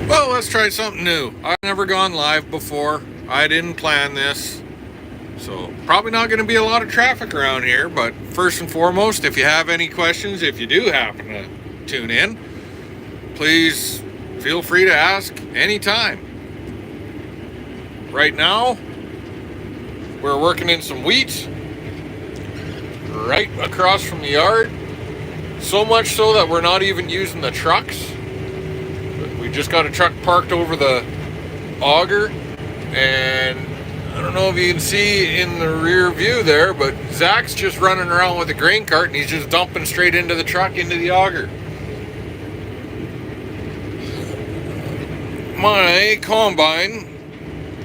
Well, let's try something new. I've never gone live before. I didn't plan this. So, probably not going to be a lot of traffic around here, but first and foremost, if you have any questions, if you do happen to tune in, please feel free to ask anytime. Right now, we're working in some wheat right across from the yard. So much so that we're not even using the trucks. We just got a truck parked over the auger, and I don't know if you can see in the rear view there, but Zach's just running around with a grain cart and he's just dumping straight into the truck, into the auger. My combine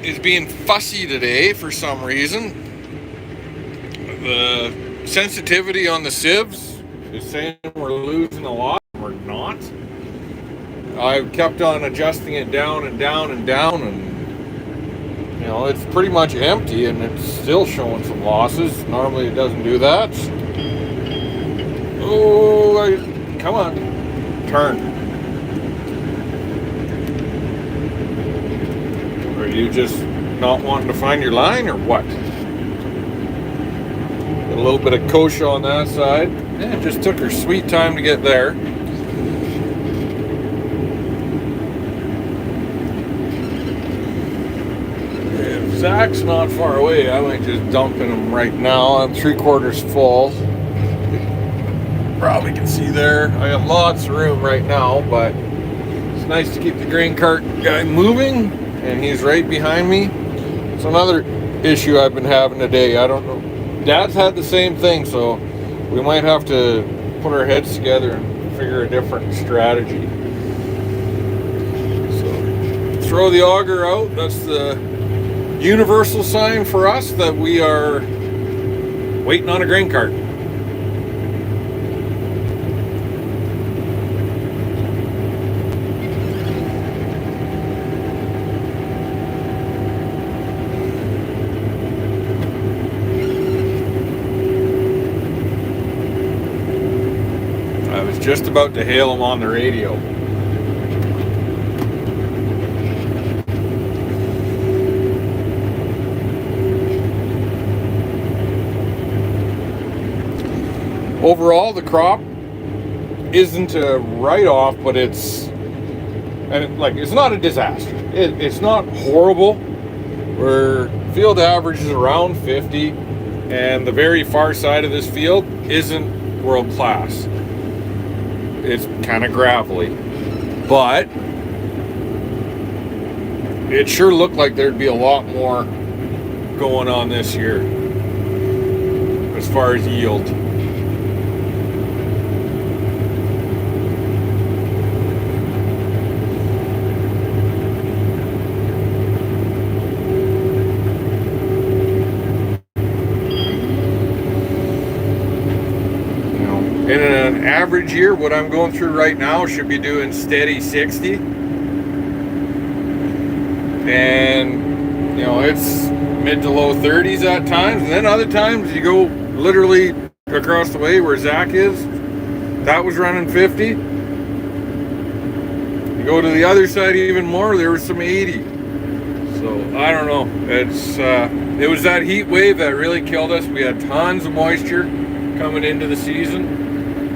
is being fussy today for some reason. The sensitivity on the sieves is saying we're losing a lot. We're not. I've kept on adjusting it down and down and down, and it's pretty much empty, and it's still showing some losses. Normally it doesn't do that. Come on, turn. Are you just not wanting to find your line, or what? A little bit of kosher on that side. Yeah, it just took her sweet time to get there. If Zach's not far away, I might just dump in him right now. I'm 3/4 full. Probably can see there. I got lots of room right now, but it's nice to keep the grain cart guy moving, and he's right behind me. It's another issue I've been having today. I don't know. Dad's had the same thing, so we might have to put our heads together and figure a different strategy. So, throw the auger out. That's the universal sign for us that we are waiting on a grain cart. I was just about to hail him on the radio. Overall, the crop isn't a write-off, but it's not a disaster. It's not horrible. Where field average is around 50, and the very far side of this field isn't world class. It's kind of gravelly, but it sure looked like there'd be a lot more going on this year as far as yield. In an average year, what I'm going through right now should be doing steady 60. And, it's mid to low 30s at times. And then other times you go literally across the way where Zach is. That was running 50. You go to the other side even more, there was some 80. So, I don't know. It was that heat wave that really killed us. We had tons of moisture coming into the season.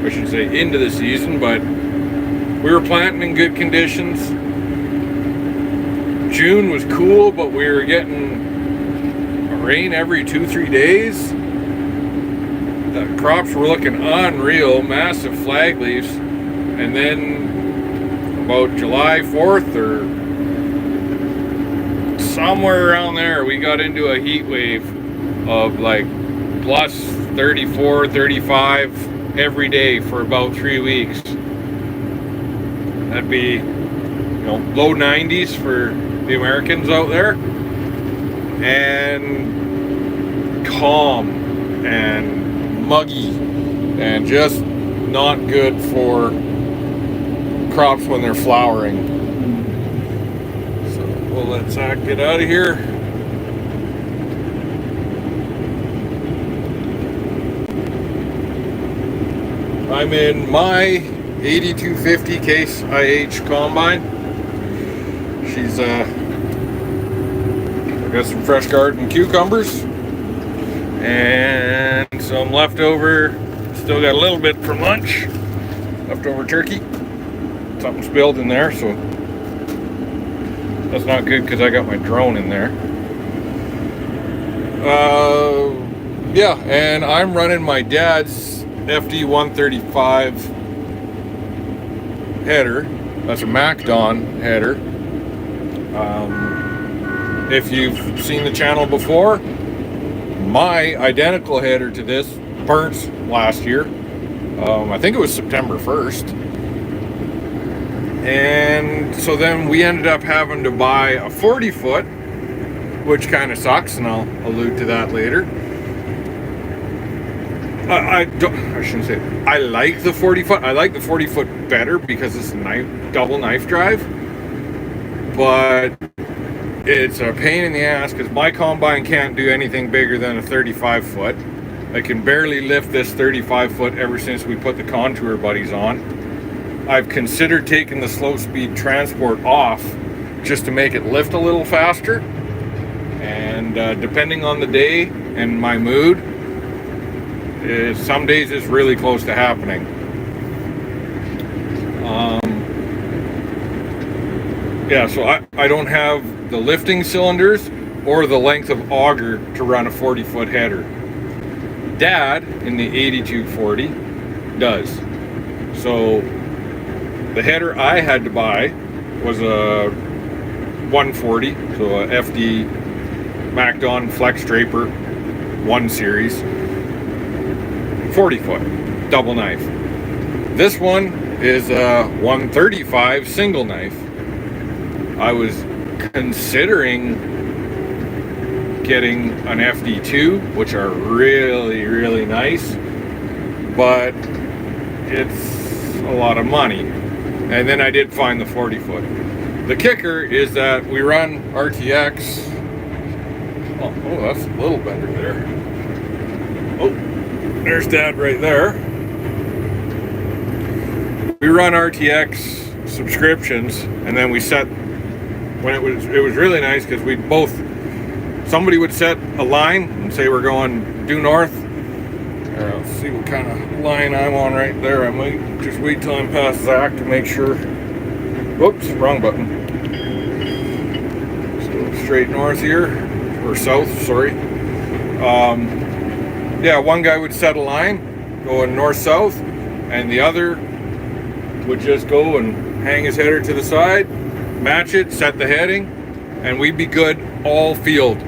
I should say into the season, but we were planting in good conditions. June was cool, but we were getting rain every 2-3 days. The crops were looking unreal, massive flag leaves. And then about July 4th or somewhere around there, we got into a heat wave of like plus 34, 35 every day for about 3 weeks. That'd be, low 90s for the Americans out there, and calm and muggy and just not good for crops when they're flowering. So we'll let Zach get out of here. I'm in my 8250 Case IH combine. She's I got some fresh garden cucumbers and some leftover, still got a little bit from lunch, leftover turkey. Something spilled in there, so that's not good because I got my drone in there. Yeah, and I'm running my dad's FD 135 header. That's a MacDon header. If you've seen the channel before, my identical header to this burnt last year. I think it was September 1st. And so then we ended up having to buy a 40 foot, which kind of sucks, and I'll allude to that later. I shouldn't say it. I like the 40 foot. I like the 40 foot better because it's a double knife drive. But it's a pain in the ass because my combine can't do anything bigger than a 35 foot. I can barely lift this 35 foot ever since we put the Contour Buddies on. I've considered taking the slow speed transport off just to make it lift a little faster. And depending on the day and my mood, some days it's really close to happening. Yeah, so I don't have the lifting cylinders or the length of auger to run a 40 foot header. Dad in the 8240 does. So the header I had to buy was a 140, so a FD MacDon Flex Draper 1 series, 40 foot, double knife. This one is a 135 single knife. I was considering getting an FD2, which are really, really nice, but it's a lot of money. And then I did find the 40 foot. The kicker is that we run RTX. Oh, that's a little better there. Oh, there's Dad right there. We run RTX subscriptions, and then we set, when it was really nice because we'd both, somebody would set a line and say we're going due north. Let's see what kind of line I'm on right there. I might just wait till I'm past Zach to make sure. Whoops, wrong button. So straight north here, or south, sorry. Yeah, one guy would set a line going north-south, and the other would just go and hang his header to the side, match it, set the heading, and we'd be good all field.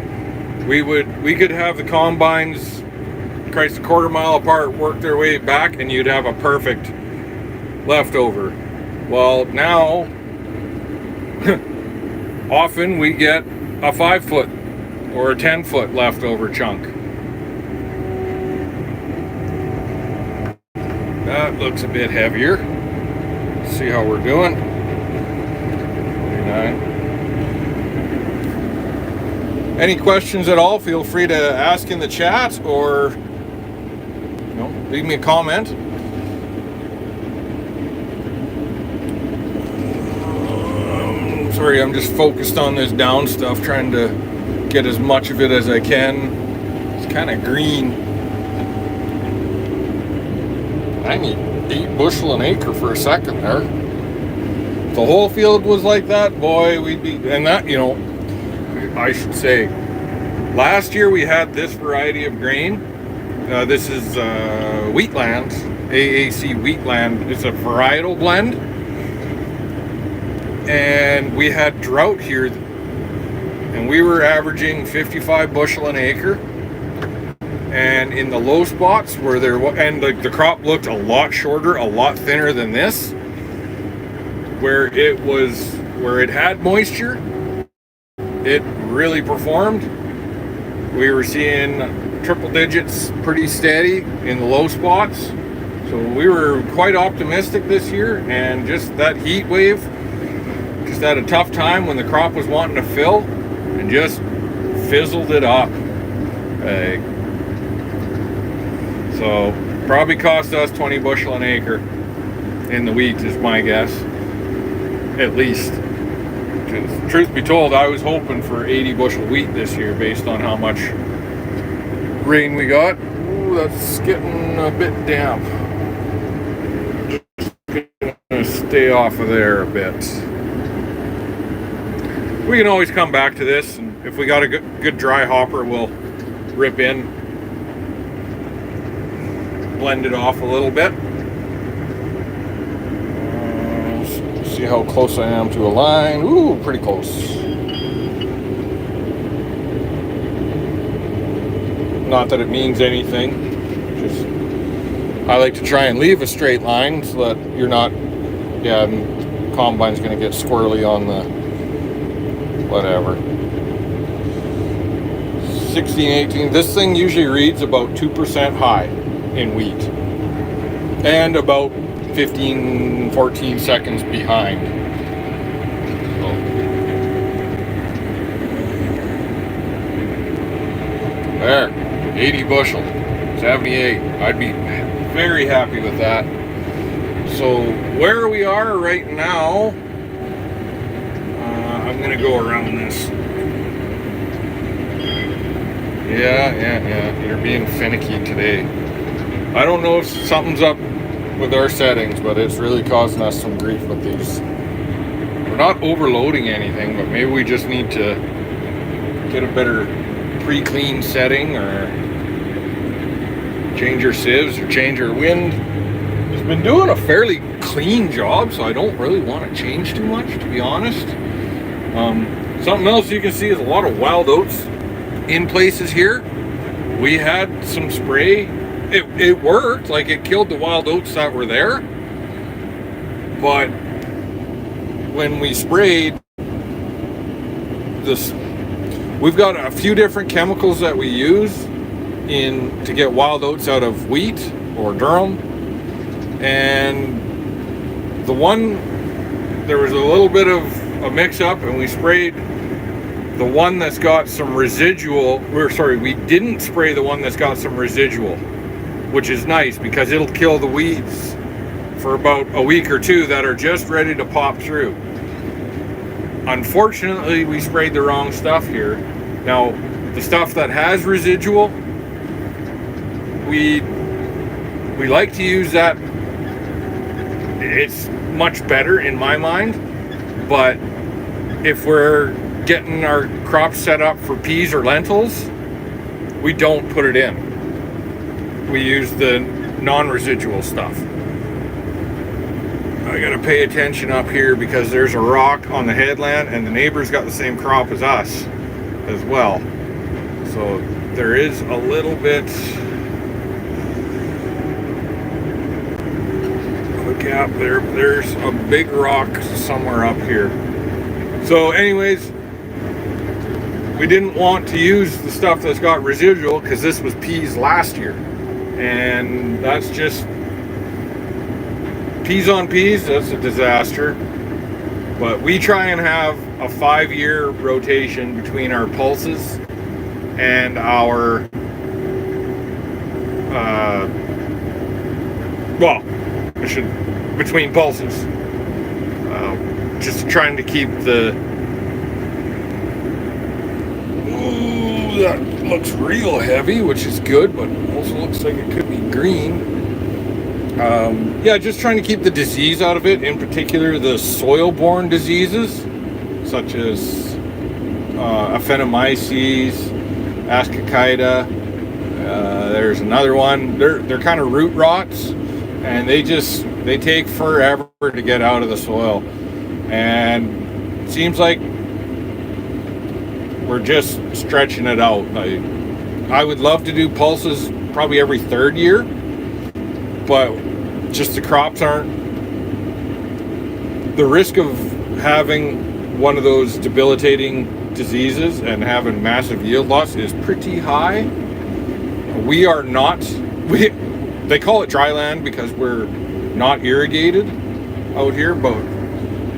We could have the combines Christ a quarter mile apart, work their way back, and you'd have a perfect leftover. Well, now often we get a 5 foot or a 10 foot leftover chunk. That looks a bit heavier. Let's see how we're doing. 29. Any questions at all, feel free to ask in the chat or leave me a comment. Sorry, I'm just focused on this down stuff, trying to get as much of it as I can. It's kind of green. I need 8 bushel an acre for a second there. If the whole field was like that, boy, we'd be, and that, I should say, last year we had this variety of grain. This is Wheatland, AAC Wheatland. It's a varietal blend. And we had drought here, and we were averaging 55 bushel an acre. And in the low spots where there was, and the crop looked a lot shorter, a lot thinner than this, where it had moisture, it really performed. We were seeing triple digits pretty steady in the low spots. So we were quite optimistic this year, and just that heat wave just had a tough time when the crop was wanting to fill and just fizzled it up. So probably cost us 20 bushel an acre in the wheat is my guess, at least. Because truth be told, I was hoping for 80 bushel wheat this year based on how much rain we got. Ooh, that's getting a bit damp. Just gonna stay off of there a bit. We can always come back to this, and if we got a good dry hopper, we'll rip in, blend it off a little bit. See how close I am to a line. Ooh, pretty close. Not that it means anything. Just I like to try and leave a straight line so that you're not, yeah, the combine's gonna get squirrely on the whatever. 16, 18. This thing usually reads about 2% high in wheat and about 15, 14 seconds behind. So. There, 80 bushel, 78. I'd be very happy with that. So where we are right now, I'm gonna go around this. Yeah, you're being finicky today. I don't know if something's up with our settings, but it's really causing us some grief with these. We're not overloading anything, but maybe we just need to get a better pre-clean setting, or change our sieves, or change our wind. It's been doing a fairly clean job, so I don't really want to change too much, to be honest. Something else you can see is a lot of wild oats in places here. We had some spray. It worked, like it killed the wild oats that were there. But when we sprayed this, we've got a few different chemicals that we use to get wild oats out of wheat or durum. And there was a little bit of a mix up, and we sprayed the one that's got some residual. We didn't spray the one that's got some residual, which is nice because it'll kill the weeds for about a week or two that are just ready to pop through. Unfortunately, we sprayed the wrong stuff here. Now, the stuff that has residual, we like to use that. It's much better in my mind, but if we're getting our crops set up for peas or lentils, we don't put it in. We use the non-residual stuff. I gotta pay attention up here because there's a rock on the headland, and the neighbor's got the same crop as us as well. So there is a little bit of a gap there. There's a big rock somewhere up here. So anyways, we didn't want to use the stuff that's got residual because this was peas last year. And that's just peas on peas, that's a disaster. But we try and have a 5-year rotation between our pulses and our between pulses, just trying to keep the. Ooh, that looks real heavy, which is good, but also looks like it could be green. Yeah, just trying to keep the disease out of it, in particular the soil-borne diseases, such as Aphanomyces, Ascochyta. There's another one. They're kind of root rots, and they take forever to get out of the soil. And it seems like we're just stretching it out. I would love to do pulses probably every 3rd year, but just the crops aren't. The risk of having one of those debilitating diseases and having massive yield loss is pretty high. We are not, they call it dry land because we're not irrigated out here, but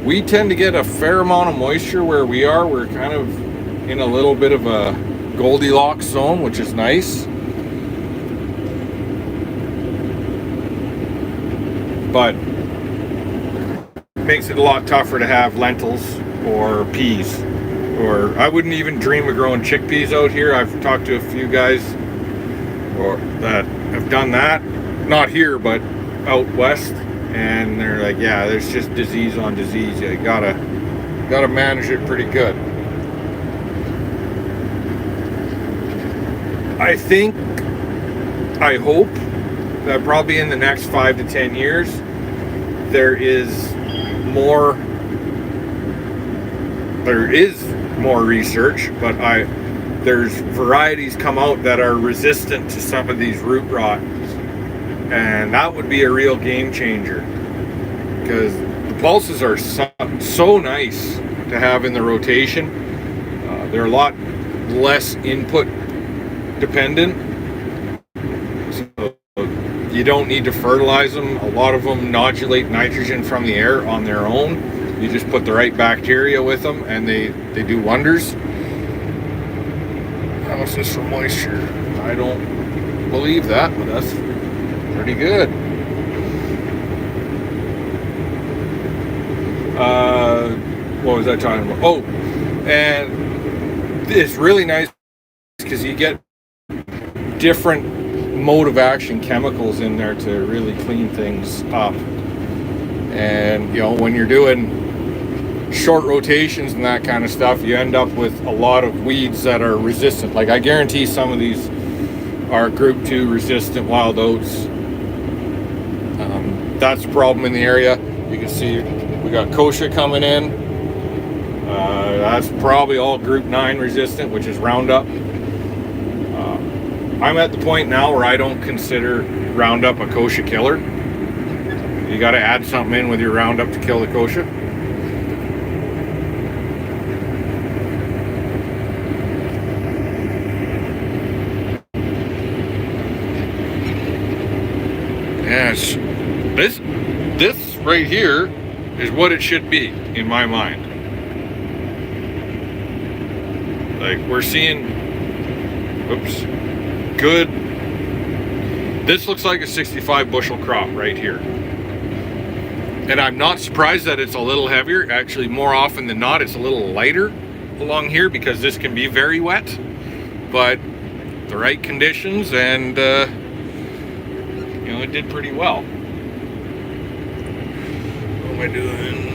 we tend to get a fair amount of moisture where we are. We're kind of in a little bit of a Goldilocks zone, which is nice. But it makes it a lot tougher to have lentils or peas. Or I wouldn't even dream of growing chickpeas out here. I've talked to a few guys that have done that. Not here, but out west. And they're like, yeah, there's just disease on disease. You gotta manage it pretty good. I hope that probably in the next 5 to 10 years, there is more research, but there's varieties come out that are resistant to some of these root rot, and that would be a real game changer, because the pulses are so nice to have in the rotation. They're a lot less input dependent, so you don't need to fertilize them. A lot of them nodulate nitrogen from the air on their own. You just put the right bacteria with them and they do wonders. How's this for moisture? I don't believe that, but that's pretty good. What was I talking about? Oh, and it's really nice because you get different mode of action chemicals in there to really clean things up. And you know, when you're doing short rotations and that kind of stuff, you end up with a lot of weeds that are resistant. Like I guarantee some of these are group 2 resistant wild oats. That's a problem in the area. You can see we got kochia coming in. That's probably all group 9 resistant, which is Roundup. I'm at the point now where I don't consider Roundup a kochia killer. You got to add something in with your Roundup to kill the kochia. Yes, this right here is what it should be in my mind. Like we're seeing, oops, good. This looks like a 65 bushel crop right here. And I'm not surprised that it's a little heavier. Actually, more often than not, it's a little lighter along here because this can be very wet. But the right conditions, and you know, it did pretty well. What am I doing?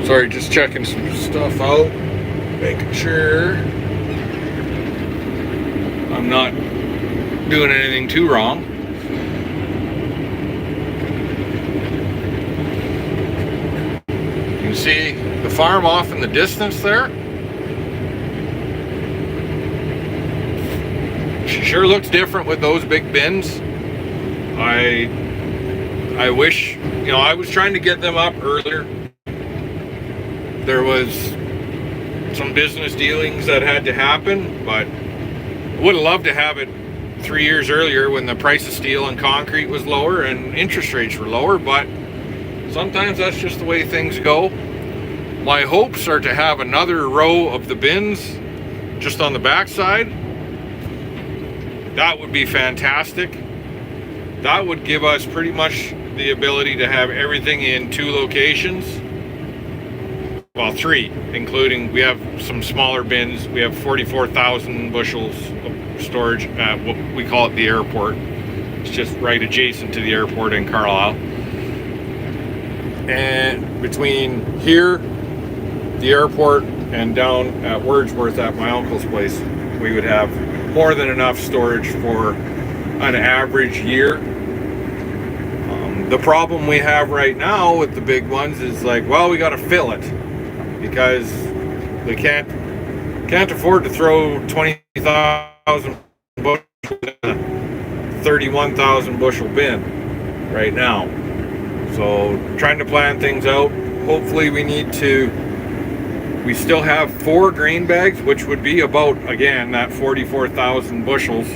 Sorry, just checking some stuff out, making sure I'm not doing anything too wrong. You can see the farm off in the distance there. She sure looks different with those big bins. I wish, you know, I was trying to get them up earlier. There was some business dealings that had to happen, but I would have loved to have it 3 years earlier when the price of steel and concrete was lower and interest rates were lower, but sometimes that's just the way things go. My hopes are to have another row of the bins just on the backside. That would be fantastic. That would give us pretty much the ability to have everything in 2 locations. Well, 3, including we have some smaller bins. We have 44,000 bushels of storage at what we call it the airport. It's just right adjacent to the airport in Carlisle. And between here, the airport, and down at Wordsworth at my uncle's place, we would have more than enough storage for an average year. The problem we have right now with the big ones is like, well, we got to fill it, because we can't afford to throw 20,000 bushels in a 31,000 bushel bin right now. So trying to plan things out. Hopefully we still have 4 grain bags, which would be about, again, that 44,000 bushels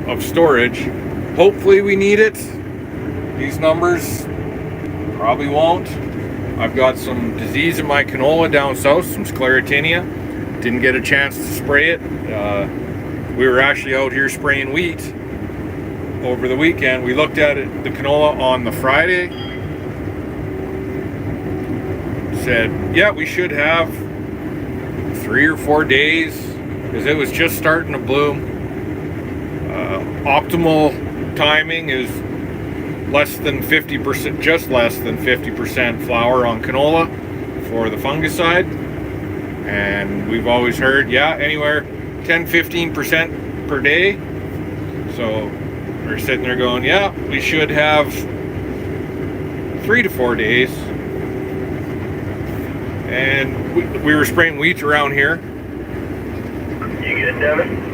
of storage. Hopefully we need it. These numbers probably won't. I've got some disease in my canola down south, some sclerotinia. Didn't get a chance to spray it. we were actually out here spraying wheat over the weekend. We looked at it, the canola on the Friday. Said, yeah, we should have 3 or 4 days because it was just starting to bloom. Optimal timing is less than 50%, just less than 50% flower on canola for the fungicide. And we've always heard, yeah, anywhere 10-15% per day. So we're sitting there going, yeah, we should have 3 to 4 days. And we were spraying wheat around here. You good, Devin?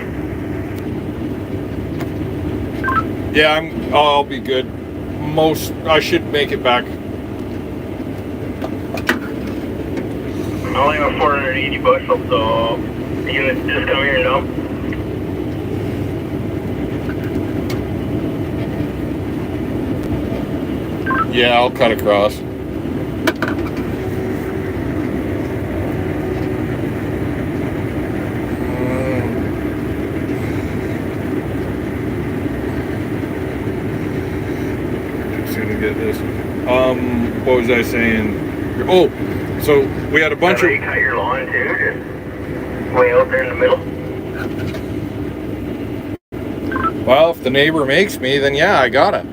Yeah, I'll be good. I should make it back. I only have 480 bushels, so you gonna just come here now? Yeah, I'll cut across. Get this. What was I saying? Oh, so we had a bunch of. You cut your lawn too, just way out there in the middle. Well, if the neighbor makes me, then yeah, I got it.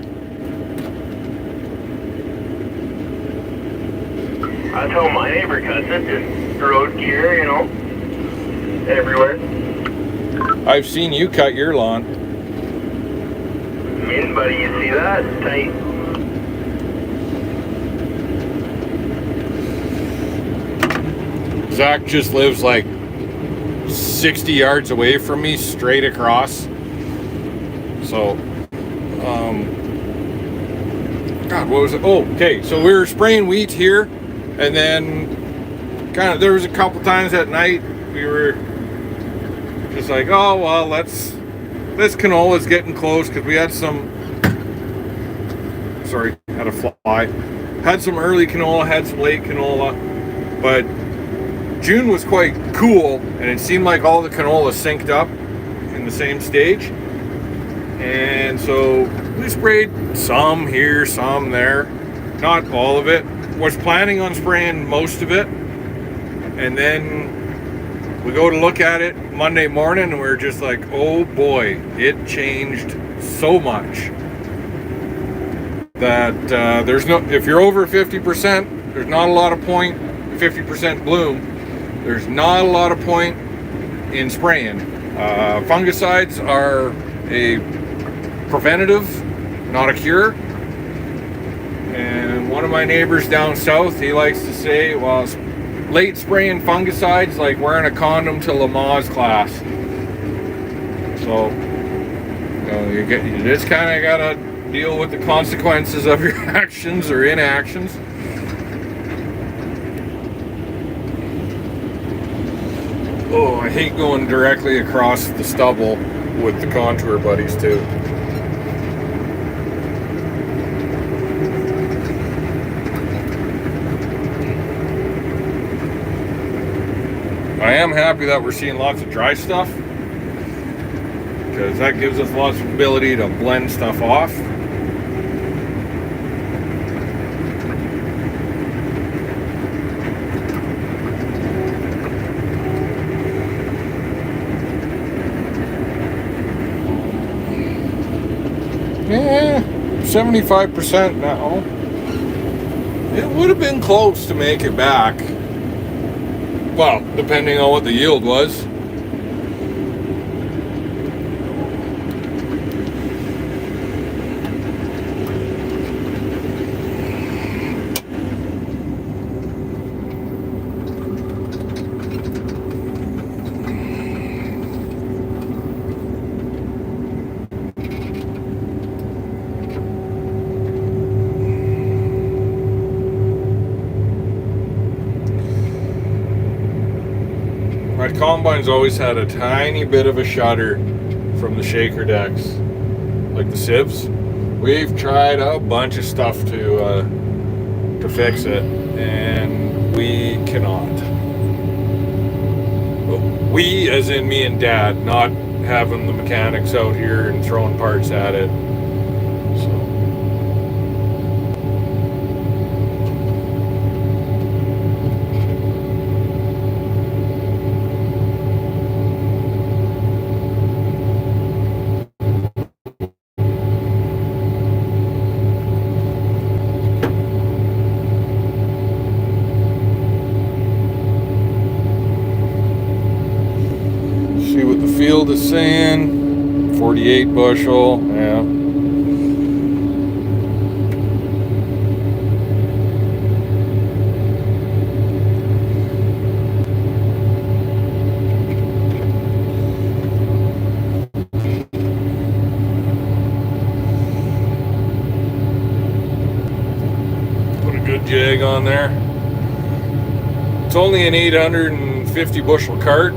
That's how my neighbor cuts it, just road gear, you know, everywhere. I've seen you cut your lawn. Buddy, you see that? It's tight. Zach just lives like 60 yards away from me, straight across. So, God, what was it? Oh, okay. So we were spraying wheat here, and then kind of there was a couple times at night we were just like, oh well, this canola's getting close because we had some. Sorry, had a fly. Had some early canola, had some late canola, but June was quite cool, and it seemed like all the canola synced up in the same stage. And so we sprayed some here, some there, not all of it. Was planning on spraying most of it, and then we go to look at it Monday morning, and we're just like, oh boy, it changed so much that if you're over 50%, there's not a lot of point. 50% bloom. There's not a lot of point in spraying. Fungicides are a preventative, not a cure. And one of my neighbors down south, he likes to say, well, late spraying fungicides like wearing a condom to Lamaze class. So, you just kind of gotta deal with the consequences of your actions or inactions. Oh, I hate going directly across the stubble with the contour buddies too. I am happy that we're seeing lots of dry stuff, because that gives us lots of ability to blend stuff off. Yeah, 75% now. It would have been close to make it back. Well, depending on what the yield was. My combine's always had a tiny bit of a shudder from the shaker decks, like the sieves. We've tried a bunch of stuff to fix it, and we cannot. We, as in me and Dad, not having the mechanics out here and throwing parts at it. So see what the field is saying. 48 bushel, yeah. Put a good jag on there. It's only an 850 bushel cart,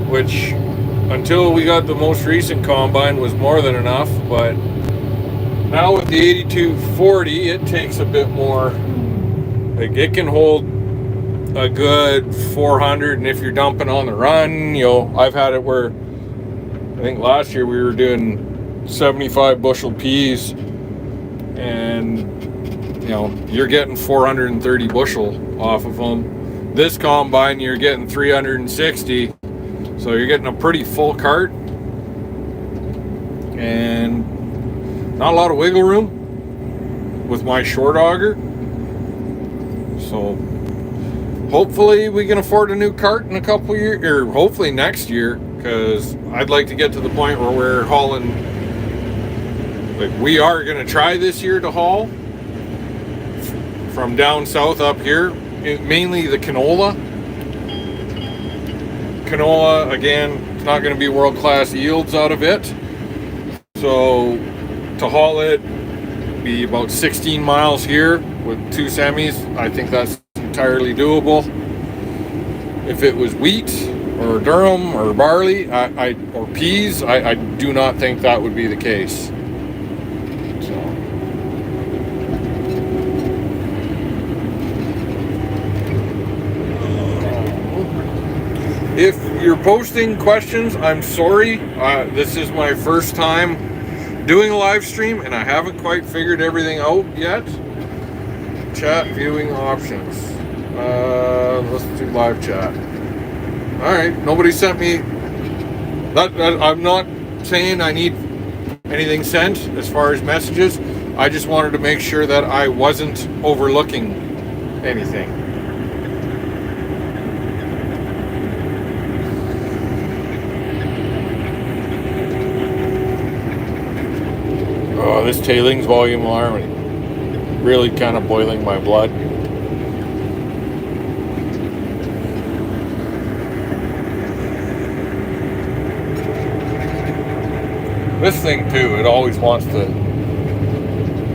which until we got the most recent combine was more than enough, but now with the 8240 it takes a bit more. Like, it can hold a good 400, and if you're dumping on the run, you know, I've had it where I think last year we were doing 75 bushel peas, and you know, you're getting 430 bushel off of them. This combine you're getting 360. So you're getting a pretty full cart and not a lot of wiggle room with my short auger. So hopefully we can afford a new cart in a couple years, or hopefully next year, because I'd like to get to the point where we're hauling, like we are going to try this year to haul from down south up here, mainly the canola. Canola, again, it's not going to be world-class yields out of it. So to haul it, be about 16 miles here with 2 semis. I think that's entirely doable. If it was wheat or durum or barley or peas, I do not think that would be the case. So. If you're posting questions, I'm sorry. This is my first time doing a live stream, and I haven't quite figured everything out yet. Chat viewing options. Let's do live chat. All right. Nobody sent me. I'm not saying I need anything sent as far as messages. I just wanted to make sure that I wasn't overlooking anything. Oh, this tailings volume alarm really kind of boiling my blood. This thing too, it always wants to.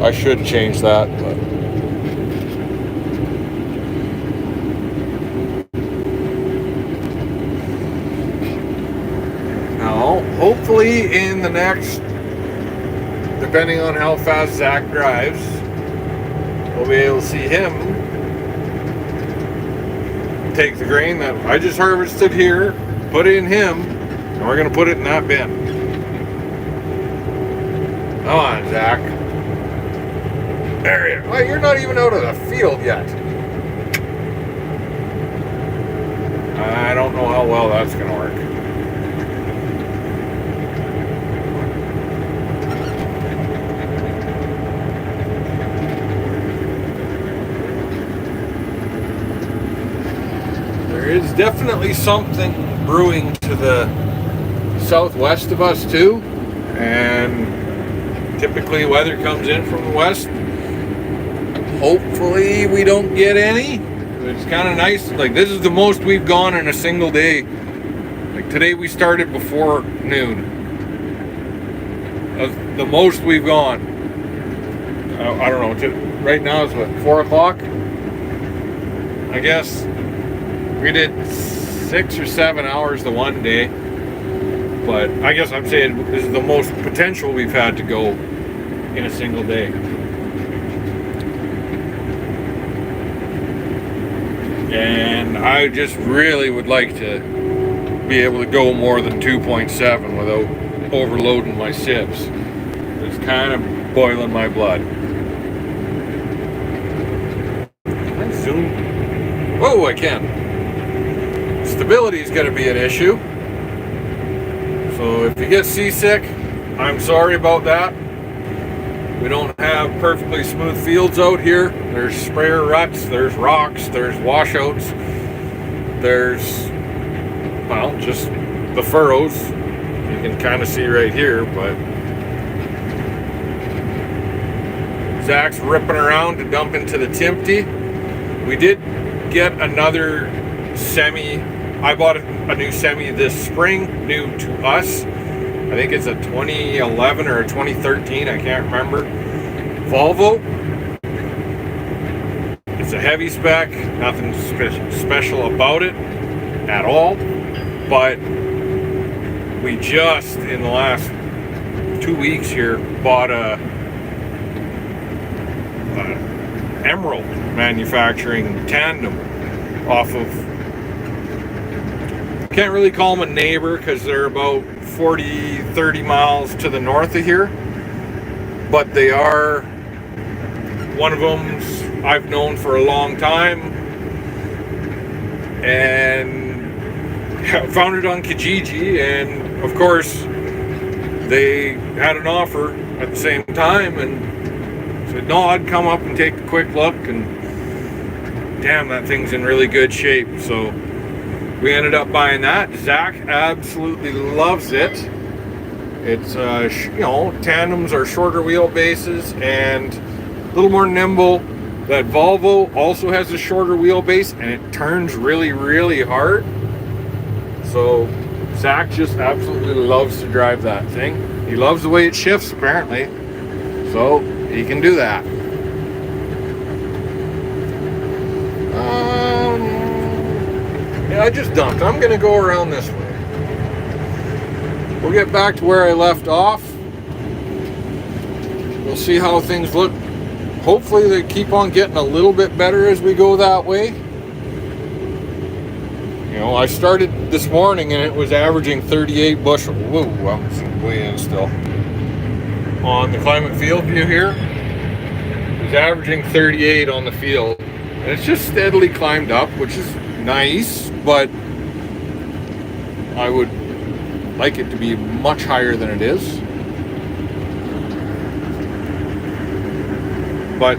I should change that, but now hopefully in the next, depending on how fast Zach drives, we'll be able to see him take the grain that I just harvested here, put it in him, and we're going to put it in that bin. Come on, Zach. There you go. Well, you're not even out of the field yet. I don't know how well that's going to work. There is definitely something brewing to the southwest of us too, and typically weather comes in from the west. Hopefully we don't get any. It's kind of nice. Like, this is the most we've gone in a single day. Like, today we started before noon. That's the most we've gone. I don't know. Right now it's what, 4 o'clock? I guess we did 6 or 7 hours the one day. But I guess I'm saying this is the most potential we've had to go in a single day. And I just really would like to be able to go more than 2.7 without overloading my sieves. It's kind of boiling my blood. Can I zoom? Whoa, I can. Stability is going to be an issue. So if you get seasick, I'm sorry about that. We don't have perfectly smooth fields out here. There's sprayer ruts, there's rocks, there's washouts, there's, well, just the furrows. You can kind of see right here, but Zach's ripping around to dump into the Timpty. We did get another semi. I bought a new semi this spring, new to us. I think it's a 2011 or a 2013, I can't remember. Volvo. It's a heavy spec, nothing special about it at all. But we just, in the last 2 weeks here, bought a Emerald manufacturing tandem off of, can't really call them a neighbor because they're about 30 miles to the north of here, but they are, one of them's I've known for a long time, and found it on Kijiji, and of course they had an offer at the same time, and said no, I'd come up and take a quick look, and damn, that thing's in really good shape. So we ended up buying that. Zach absolutely loves it. It's, you know, tandems are shorter wheelbases and a little more nimble. That Volvo also has a shorter wheelbase and it turns really, really hard. So Zach just absolutely loves to drive that thing. He loves the way it shifts, apparently. So he can do that. Yeah, I just dumped. I'm going to go around this way. We'll get back to where I left off. We'll see how things look. Hopefully they keep on getting a little bit better as we go that way. You know, I started this morning and it was averaging 38 bushel. Whoa, I'm way in still. On the climate field view here, it was averaging 38 on the field. And it's just steadily climbed up, which is nice, but I would like it to be much higher than it is. But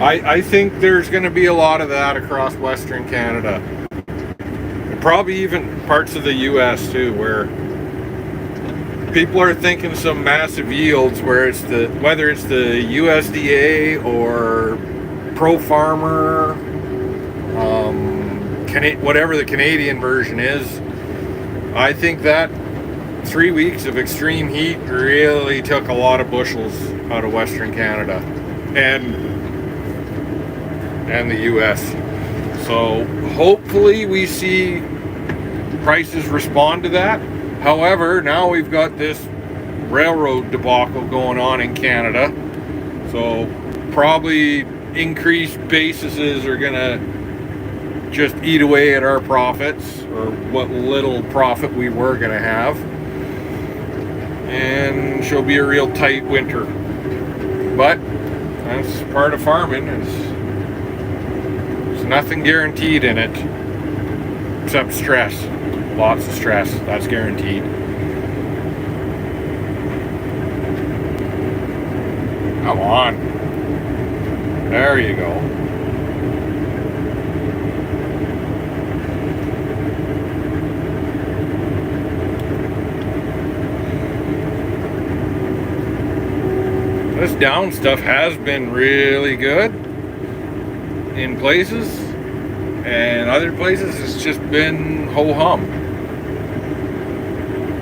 I think there's going to be a lot of that across Western Canada. And probably even parts of the US too, where people are thinking some massive yields, where it's whether it's the USDA or Pro Farmer, whatever the Canadian version is. I think that 3 weeks of extreme heat really took a lot of bushels out of Western Canada and the US. So hopefully we see prices respond to that. However, now we've got this railroad debacle going on in Canada. So probably increased bases are gonna just eat away at our profits, or what little profit we were gonna have. And she'll be a real tight winter. But that's part of farming. There's nothing guaranteed in it except stress. Lots of stress, that's guaranteed. Come on. There you go. This down stuff has been really good in places, and other places it's just been ho-hum.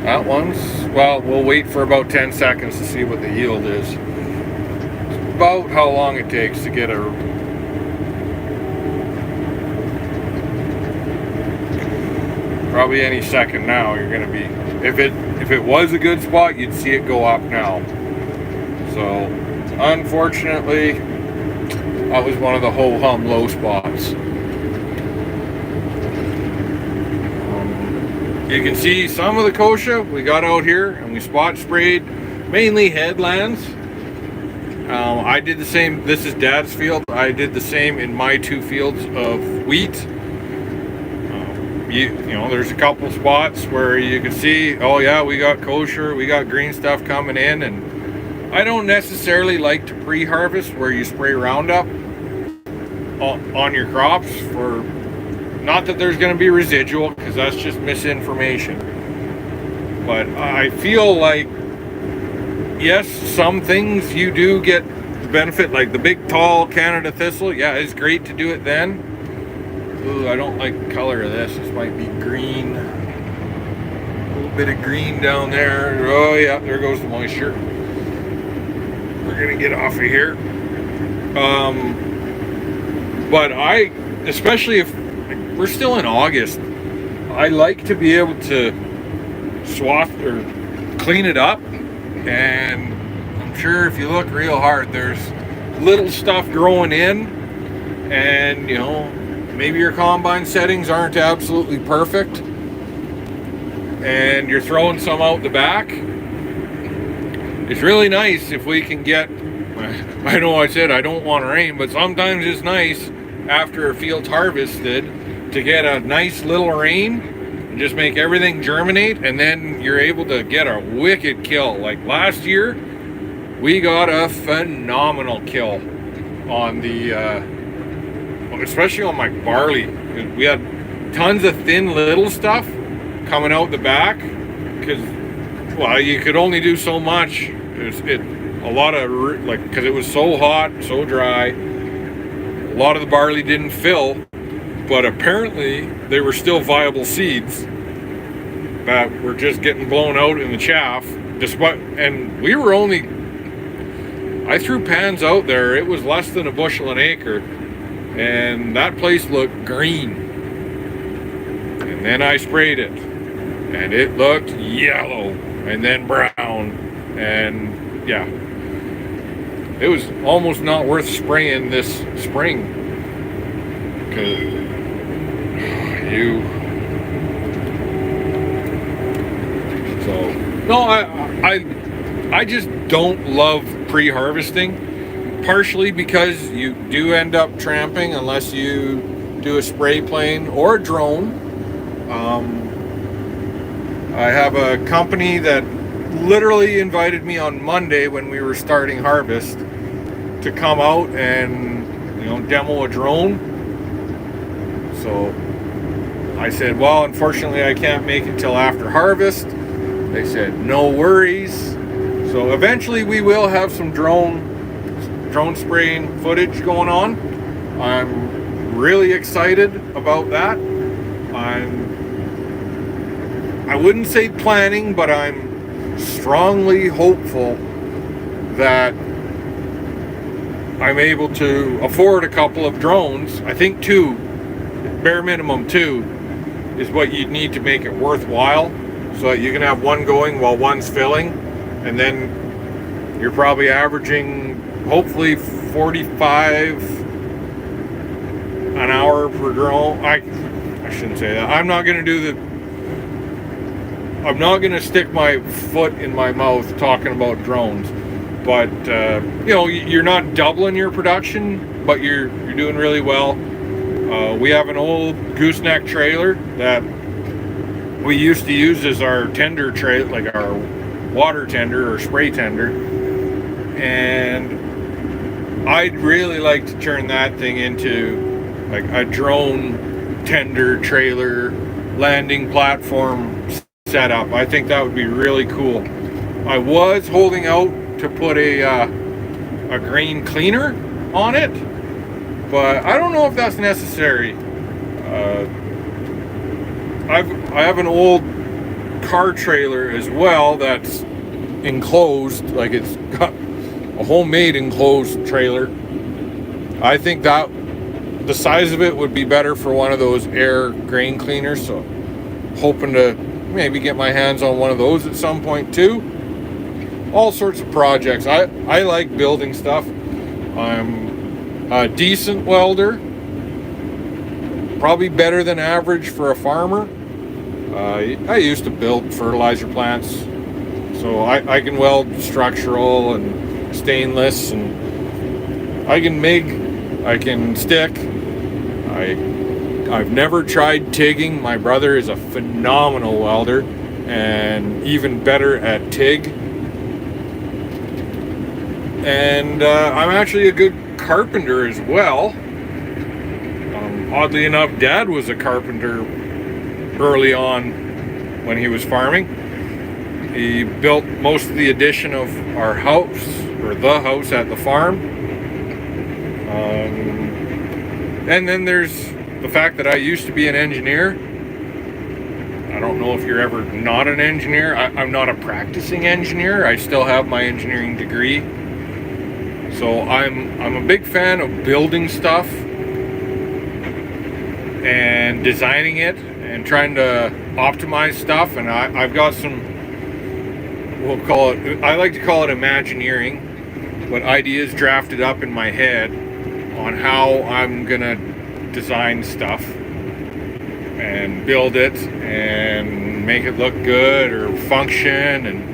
That one's, well, we'll wait for about 10 seconds to see what the yield is. It's about how long it takes to get a probably any second now. You're gonna be, if it was a good spot, you'd see it go up now. So unfortunately, that was one of the ho-hum low spots. You can see some of the kochia we got out here, and we spot sprayed mainly headlands. I did the same. This is Dad's field. I did the same in my 2 fields of wheat. You know, there's a couple spots where you can see, oh yeah, we got kosher, we got green stuff coming in, and I don't necessarily like to pre-harvest where you spray Roundup on your crops. For not that there's going to be residual, because that's just misinformation, but I feel like, yes, some things you do get the benefit, like the big tall Canada thistle. Yeah, it's great to do it then. Ooh, I don't like the color of this. This might be green. A little bit of green down there. Oh yeah, there goes the moisture. We're gonna get off of here. But especially if we're still in August, I like to be able to swath or clean it up. And I'm sure if you look real hard, there's little stuff growing in, and you know, maybe your combine settings aren't absolutely perfect, and you're throwing some out the back. It's really nice if we can get, I know I said I don't want rain, but sometimes it's nice after a field's harvested to get a nice little rain and just make everything germinate, and then you're able to get a wicked kill. Like last year, we got a phenomenal kill on the, especially on my barley. We had tons of thin little stuff coming out the back, because, well, you could only do so much. A lot of, like, because it was so hot, so dry, a lot of the barley didn't fill. But apparently they were still viable seeds that were just getting blown out in the chaff. And we were only, I threw pans out there, it was less than a bushel an acre, and that place looked green. And then I sprayed it, and it looked yellow, and then brown, and yeah. It was almost not worth spraying this spring, because no, I just don't love pre-harvesting, partially because you do end up tramping unless you do a spray plane or a drone. I have a company that literally invited me on Monday when we were starting harvest to come out and, you know, demo a drone. So I said, well, unfortunately I can't make it till after harvest. They said, no worries. So eventually we will have some drone spraying footage going on. I'm really excited about that. I wouldn't say planning, but I'm strongly hopeful that I'm able to afford a couple of drones. I think 2, bare minimum 2, is what you'd need to make it worthwhile, so that you can have one going while one's filling, and then you're probably averaging hopefully 45 an hour per drone. I shouldn't say that. I'm not going to stick my foot in my mouth talking about drones, but you know, you're not doubling your production, but you're doing really well. We have an old gooseneck trailer that we used to use as our tender trailer, like our water tender or spray tender, and I'd really like to turn that thing into like a drone tender trailer landing platform setup. I think that would be really cool. I was holding out to put a grain cleaner on it, but I don't know if that's necessary. I have an old car trailer as well that's enclosed, like it's got a homemade enclosed trailer. I think that the size of it would be better for one of those air grain cleaners, so hoping to maybe get my hands on one of those at some point too. All sorts of projects. I like building stuff. I'm a decent welder, probably better than average for a farmer. I used to build fertilizer plants, so I can weld structural and stainless, and I can MIG, I can stick. I've never tried TIGging. My brother is a phenomenal welder and even better at TIG. And I'm actually a good carpenter as well. Oddly enough, Dad was a carpenter early on when he was farming. He built most of the addition of our house, or the house at the farm. And then there's the fact that I used to be an engineer. I don't know if you're ever not an engineer. I'm not a practicing engineer. I still have my engineering degree. So I'm a big fan of building stuff and designing it and trying to optimize stuff. And I've got some, we'll call it, I like to call it Imagineering, but ideas drafted up in my head on how I'm gonna design stuff and build it and make it look good or function. And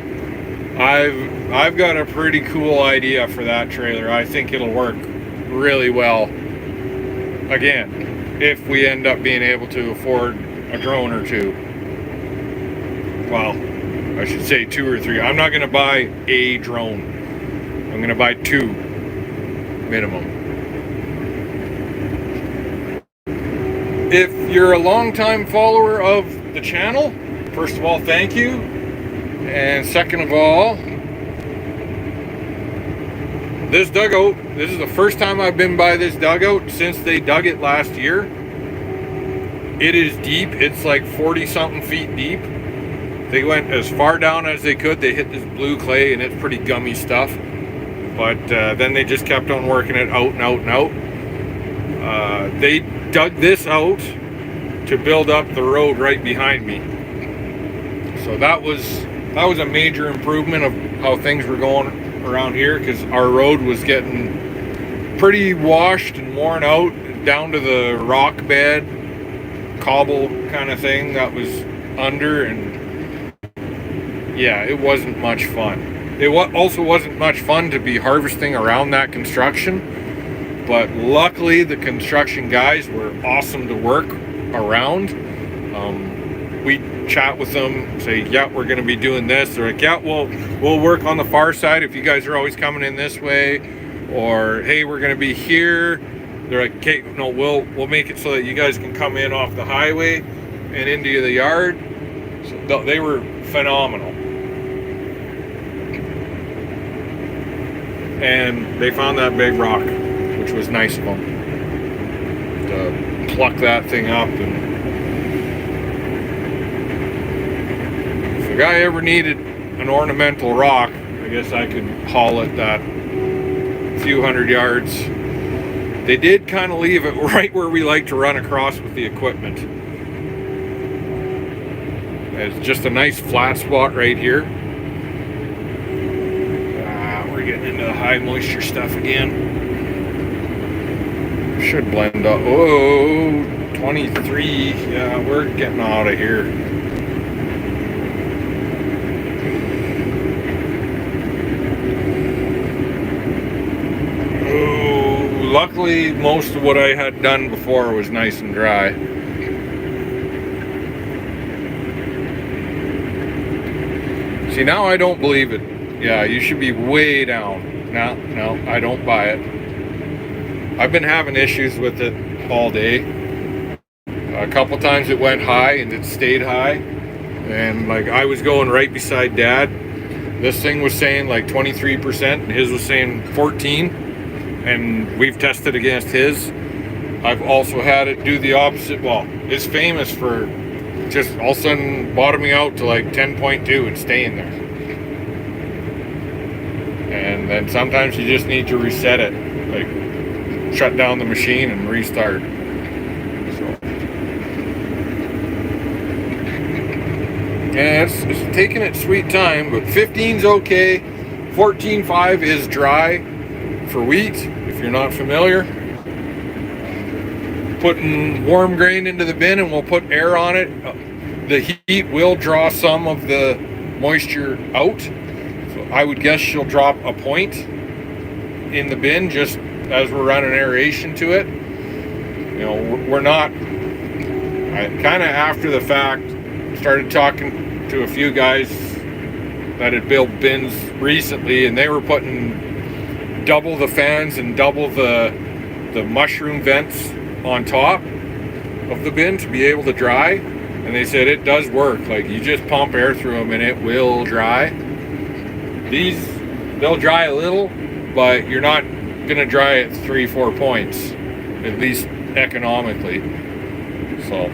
I've got a pretty cool idea for that trailer. I think it'll work really well. Again, if we end up being able to afford a drone or two. Well, I should say 2 or 3. I'm not going to buy a drone. I'm going to buy 2 minimum. If you're a longtime follower of the channel, first of all, thank you. And second of all, this dugout, this is the first time I've been by this dugout since they dug it last year. It is deep. It's like 40 something feet deep. They went as far down as they could. They hit this blue clay and it's pretty gummy stuff. But then they just kept on working it out and out and out. They dug this out to build up the road right behind me. So that was a major improvement of how things were going around here, because our road was getting pretty washed and worn out down to the rock bed, cobble kind of thing that was under, and yeah, it wasn't much fun. It also wasn't much fun to be harvesting around that construction, but luckily the construction guys were awesome to work around. We chat with them, say, yeah, we're going to be doing this. They're like, yeah, we'll work on the far side if you guys are always coming in this way, or hey, we're going to be here. They're like, okay, no, we'll make it so that you guys can come in off the highway and into the yard. So they were phenomenal. And they found that big rock, which was nice of them to pluck that thing up. And if a guy ever needed an ornamental rock, I guess I could haul it that few hundred yards. They did kind of leave it right where we like to run across with the equipment. It's just a nice flat spot right here. We're getting into the high moisture stuff again. Should blend up. Oh, 23. Yeah, we're getting out of here. Oh, luckily, most of what I had done before was nice and dry. See, now I don't believe it. Yeah, you should be way down. No, I don't buy it. I've been having issues with it all day. A couple times it went high and it stayed high. And like I was going right beside Dad. This thing was saying like 23% and his was saying 14. And we've tested against his. I've also had it do the opposite. Well, it's famous for just all of a sudden bottoming out to like 10.2 and staying there. And then sometimes you just need to reset it, like shut down the machine and restart. So, yeah, it's taking its sweet time, but 15's okay. 14.5 is dry for wheat, if you're not familiar. Putting warm grain into the bin and we'll put air on it. the heat will draw some of the moisture out. So I would guess she'll drop a point in the bin just as we're running aeration to it. You know, we're not, I kind of after the fact started talking to a few guys that had built bins recently, and they were putting double the fans and double the mushroom vents on top of the bin to be able to dry. And they said it does work. Like, you just pump air through them and it will dry. These, they'll dry a little, but you're not gonna dry at 3-4 points, at least economically. So,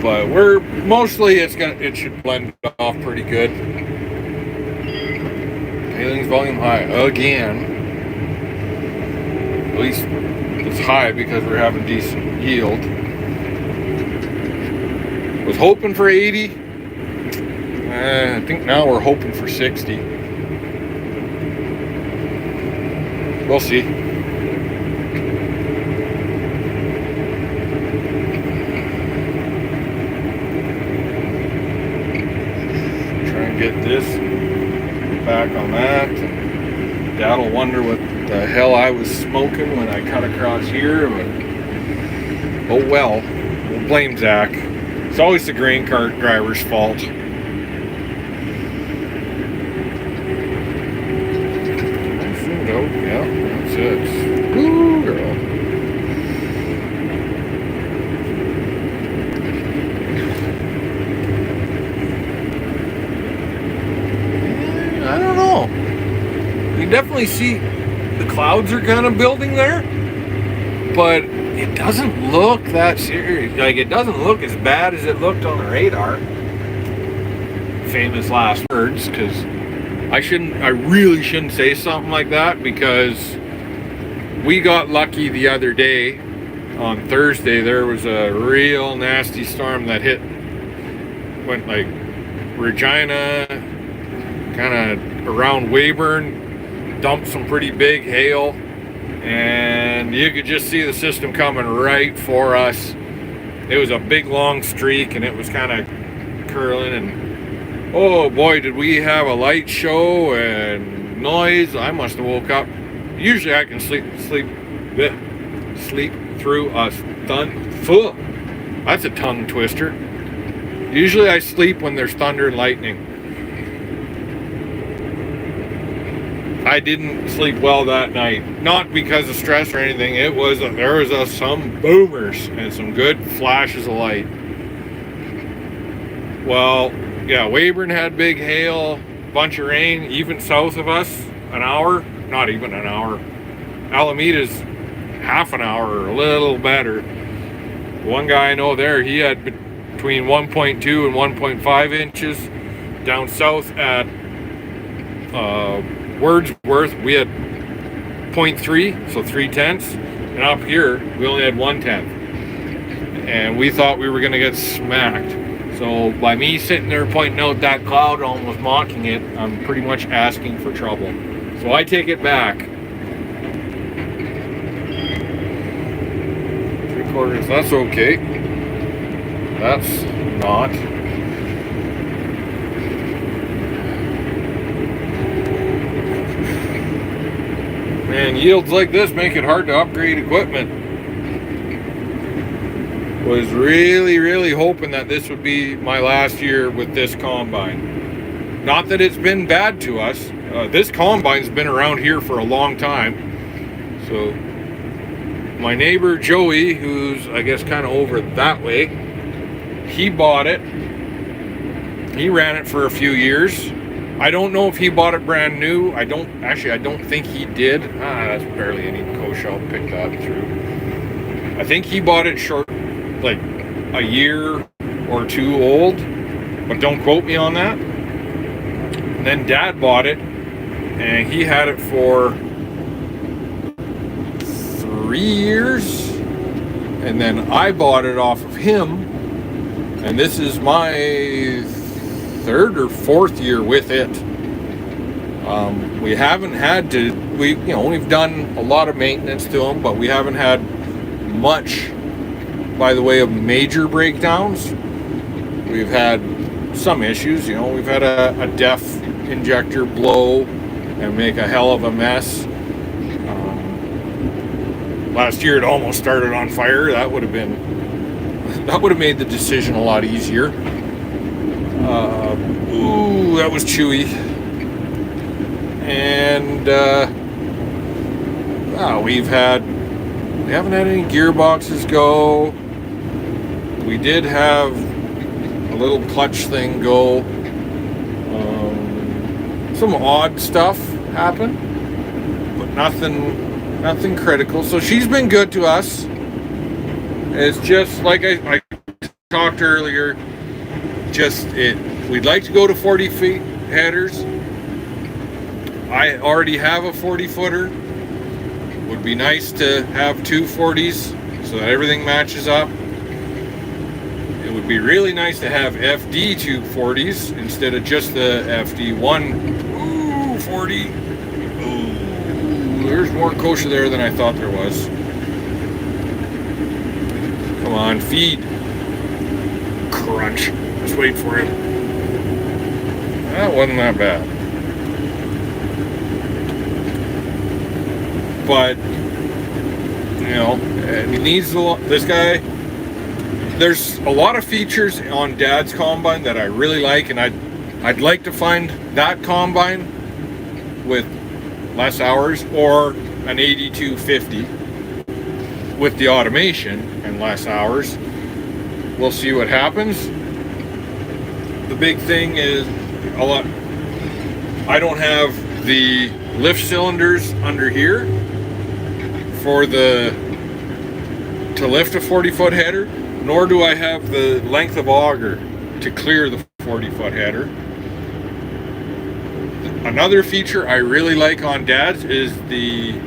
but we're mostly it should blend off pretty good. Tailings volume high again. At least it's high because we're having decent yield. Was hoping for 80. I think now we're hoping for 60. We'll see. Try and get this back on that. Dad'll wonder what the hell I was smoking when I cut across here, but oh well. We'll blame Zach. It's always the grain cart driver's fault. Yeah, that's it. Woo, girl. I don't know. You can definitely see the clouds are kind of building there, but it doesn't look that serious. Like, it doesn't look as bad as it looked on the radar. Famous last words, because I really shouldn't say something like that, because we got lucky the other day. On Thursday, there was a real nasty storm that went like Regina, kind of around Weyburn, dumped some pretty big hail, and you could just see the system coming right for us. It was a big long streak, and it was kind of curling, and oh boy, did we have a light show and noise. I must have woke up. Usually I can sleep through a that's a tongue twister. Usually I sleep when there's thunder and lightning. I didn't sleep well that night. Not because of stress or anything. There was some boomers and some good flashes of light. Well, yeah, Weyburn had big hail, bunch of rain, even south of us, an hour, not even an hour. Alameda's half an hour or a little better. One guy I know there, he had between 1.2 and 1.5 inches. Down south at Wordsworth, we had 0.3, so 3/10. And up here, we only had 1/10. And we thought we were gonna get smacked. So by me sitting there pointing out that cloud, almost mocking it, I'm pretty much asking for trouble. So I take it back. 3/4, that's okay. That's not. Man, yields like this make it hard to upgrade equipment. Was really hoping that this would be my last year with this combine. Not that it's been bad to us. This combine's been around here for a long time. So my neighbor Joey, who's I guess kind of over that way, he bought it. He ran it for a few years. I don't know if he bought it brand new. I don't think he did. That's barely any kosher. I'll pick that through. I think he bought it short, like a year or two old, but don't quote me on that. And then Dad bought it, and he had it for 3 years, and then I bought it off of him, and this is my 3rd or 4th year with it. We haven't had to, we've done a lot of maintenance to them, but we haven't had much by the way of major breakdowns. We've had some issues, you know. We've had a DEF injector blow and make a hell of a mess. Last year it almost started on fire. That would have made the decision a lot easier. Ooh, that was chewy. And we haven't had any gearboxes go. We did have a little clutch thing go. Some odd stuff happen, but nothing critical. So she's been good to us. It's just like I talked earlier, we'd like to go to 40 feet headers. I already have a 40 footer. Would be nice to have two 40s so that everything matches up. It would be really nice to have FD 240s instead of just the FD1 40. Ooh, there's more kosher there than I thought there was. Come on, feed. Crunch. Let's wait for him. That wasn't that bad. But, you know, he needs this guy. There's a lot of features on Dad's combine that I really like, and I'd like to find that combine with less hours, or an 8250 with the automation and less hours. We'll see what happens. The big thing is I don't have the lift cylinders under here to lift a 40-foot header, nor do I have the length of auger to clear the 40-foot header. Another feature I really like on Dad's is the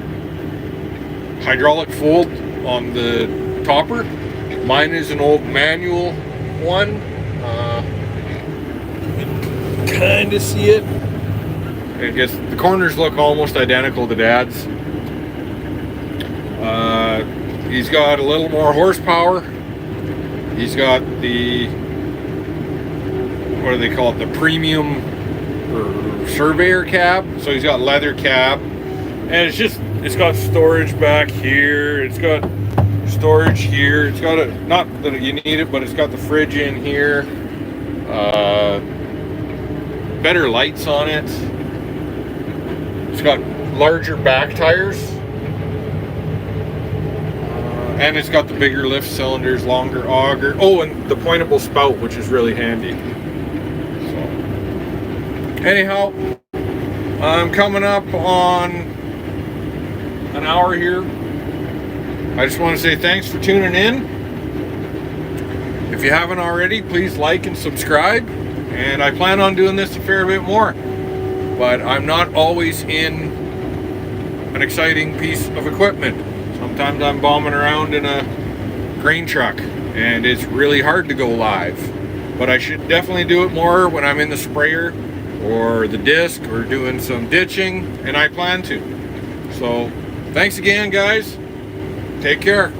hydraulic fold on the topper. Mine is an old manual one. Kind of see it. I guess the corners look almost identical to Dad's. He's got a little more horsepower. He's got the, what do they call it, the premium or surveyor cab. So he's got leather cab, and it's got storage back here. It's got storage here. It's got not that you need it, but it's got the fridge in here. Better lights on it. It's got larger back tires. And it's got the bigger lift cylinders, longer auger. Oh, and the pointable spout, which is really handy. So, anyhow, I'm coming up on an hour here. I just want to say thanks for tuning in. If you haven't already, please like and subscribe. And I plan on doing this a fair bit more. But I'm not always in an exciting piece of equipment. Sometimes I'm bombing around in a grain truck, and it's really hard to go live. But I should definitely do it more when I'm in the sprayer or the disc or doing some ditching, and I plan to. So thanks again, guys. Take care.